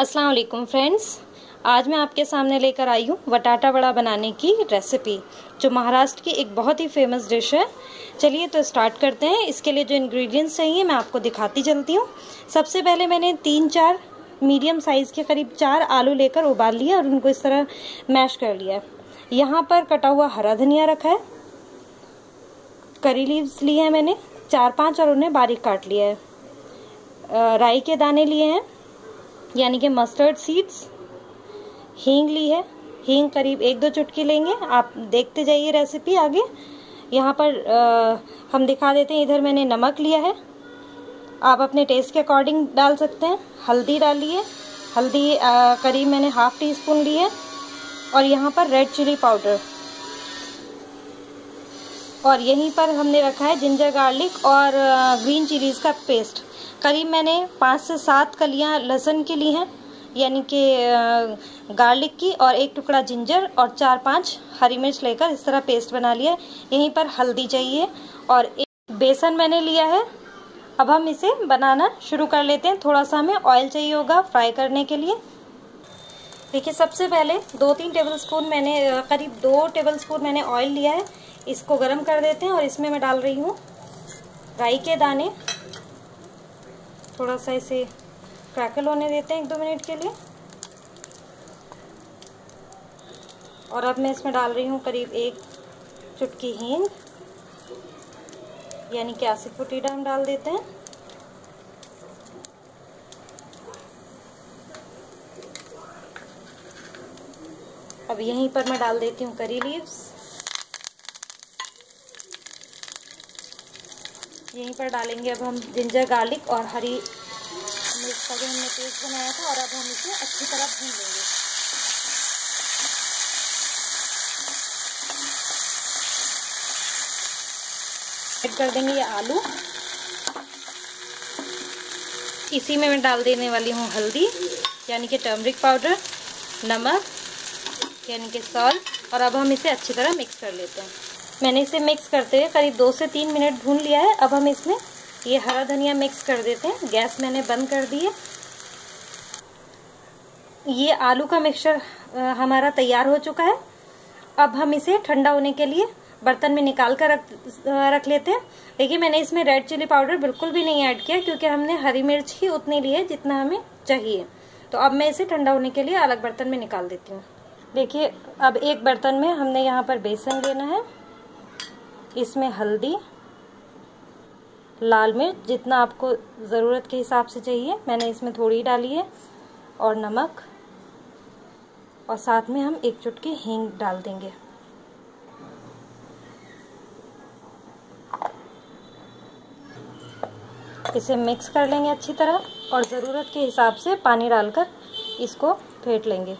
अस्सलाम वालेकुम फ्रेंड्स, आज मैं आपके सामने लेकर आई हूँ बटाटा वड़ा बनाने की रेसिपी, जो महाराष्ट्र की एक बहुत ही फेमस डिश है। चलिए तो स्टार्ट करते हैं। इसके लिए जो इंग्रेडिएंट्स चाहिए मैं आपको दिखाती चलती हूँ। सबसे पहले मैंने 3-4 मीडियम साइज़ के करीब 4 आलू लेकर उबाल लिया और उनको इस तरह मैश कर लिया है। यहाँ पर कटा हुआ हरा धनिया रखा है, करी लीव्स लिए हैं मैंने 4-5 और उन्हें बारीक काट लिया है। राई के दाने लिए हैं, यानी कि मस्टर्ड सीड्स। हींग ली है, हींग करीब 1-2 चुटकी लेंगे। आप देखते जाइए रेसिपी आगे। यहाँ पर हम दिखा देते हैं। इधर मैंने नमक लिया है, आप अपने टेस्ट के अकॉर्डिंग डाल सकते हैं। हल्दी डालिए, हल्दी करीब मैंने ½ टीस्पून ली है। और यहाँ पर रेड चिली पाउडर, और यहीं पर हमने रखा है जिंजर गार्लिक और ग्रीन चिलीज का पेस्ट। करीब मैंने 5 से 7 कलियां लहसुन की ली हैं, यानी कि गार्लिक की, और 1 टुकड़ा जिंजर और 4-5 हरी मिर्च लेकर इस तरह पेस्ट बना लिया है। यहीं पर हल्दी चाहिए और एक बेसन मैंने लिया है। अब हम इसे बनाना शुरू कर लेते हैं। थोड़ा सा हमें ऑयल चाहिए होगा फ्राई करने के लिए। देखिए, सबसे पहले 2-3 टेबलस्पून मैंने करीब 2 टेबलस्पून मैंने ऑयल लिया है। इसको गरम कर देते हैं और इसमें मैं डाल रही हूँ राई के दाने। थोड़ा सा इसे क्रैकल होने देते हैं 1-2 मिनट के लिए। और अब मैं इसमें डाल रही हूँ करीब 1 चुटकी हींग, यानी कि एसिफोटिडा हम डाल देते हैं। अब यहीं पर मैं डाल देती हूँ करी लीव्स। यहीं पर डालेंगे अब हम जिंजर गार्लिक और हरी मिर्च का जो हमने पेस्ट बनाया था, और अब हम इसे अच्छी तरह भून लेंगे। ऐड कर देंगे ये आलू। इसी में मैं डाल देने वाली हूँ हल्दी, यानी कि टर्मरिक पाउडर, नमक यानी कि सॉल्ट, और अब हम इसे अच्छी तरह मिक्स कर लेते हैं। मैंने इसे मिक्स करते हुए करीब 2 से 3 मिनट भून लिया है। अब हम इसमें ये हरा धनिया मिक्स कर देते हैं। गैस मैंने बंद कर दी है। ये आलू का मिक्सचर हमारा तैयार हो चुका है। अब हम इसे ठंडा होने के लिए बर्तन में निकाल कर रख लेते हैं। देखिए, मैंने इसमें रेड चिली पाउडर बिल्कुल भी नहीं ऐड किया, क्योंकि हमने हरी मिर्च ही उतनी ली है जितना हमें चाहिए। तो अब मैं इसे ठंडा होने के लिए अलग बर्तन में निकाल देती हूँ। देखिए, अब एक बर्तन में हमने यहाँ पर बेसन लेना है। इसमें हल्दी, लाल मिर्च जितना आपको ज़रूरत के हिसाब से चाहिए, मैंने इसमें थोड़ी डाली है, और नमक, और साथ में हम 1 चुटकी हींग डाल देंगे। इसे मिक्स कर लेंगे अच्छी तरह, और ज़रूरत के हिसाब से पानी डालकर इसको फेंट लेंगे।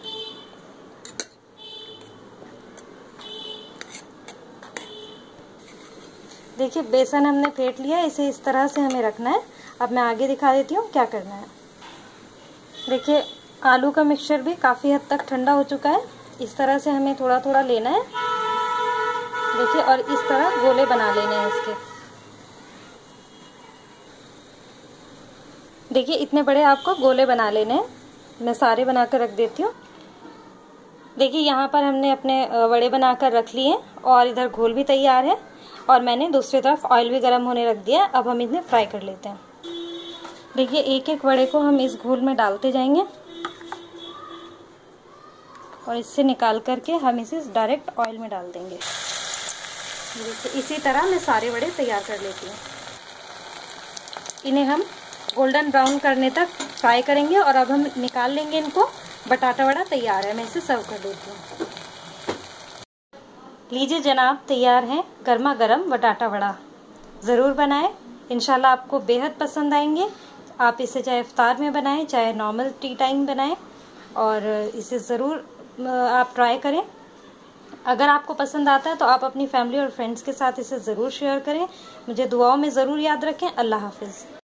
देखिए, बेसन हमने फेंट लिया, इसे इस तरह से हमें रखना है। अब मैं आगे दिखा देती हूँ क्या करना है। देखिए, आलू का मिक्सचर भी काफ़ी हद तक ठंडा हो चुका है। इस तरह से हमें थोड़ा थोड़ा लेना है। देखिए, और इस तरह गोले बना लेने हैं इसके। देखिए, इतने बड़े आपको गोले बना लेने हैं। मैं सारे बनाकर रख देती हूँ। देखिए, यहाँ पर हमने अपने वड़े बनाकर रख लिए हैं, और इधर घोल भी तैयार है, और मैंने दूसरी तरफ ऑयल भी गर्म होने रख दिया। अब हम इन्हें फ्राई कर लेते हैं। देखिए, एक एक वड़े को हम इस घोल में डालते जाएंगे, और इससे निकाल करके हम इसे डायरेक्ट ऑयल में डाल देंगे। देखिए, इसी तरह मैं सारे वड़े तैयार कर लेती हूँ। इन्हें हम गोल्डन ब्राउन करने तक फ्राई करेंगे, और अब हम निकाल लेंगे इनको। बटाटा वड़ा तैयार है, मैं इसे सर्व कर देती हूँ। लीजिए जनाब, तैयार है गर्मा गर्म बटाटा वड़ा। ज़रूर बनाएं, इंशाल्लाह आपको बेहद पसंद आएंगे। आप इसे चाहे इफ्तार में बनाएं, चाहे नॉर्मल टी टाइम बनाएं, और इसे ज़रूर आप ट्राई करें। अगर आपको पसंद आता है तो आप अपनी फैमिली और फ्रेंड्स के साथ इसे ज़रूर शेयर करें। मुझे दुआओं में ज़रूर याद रखें। अल्लाह हाफिज़।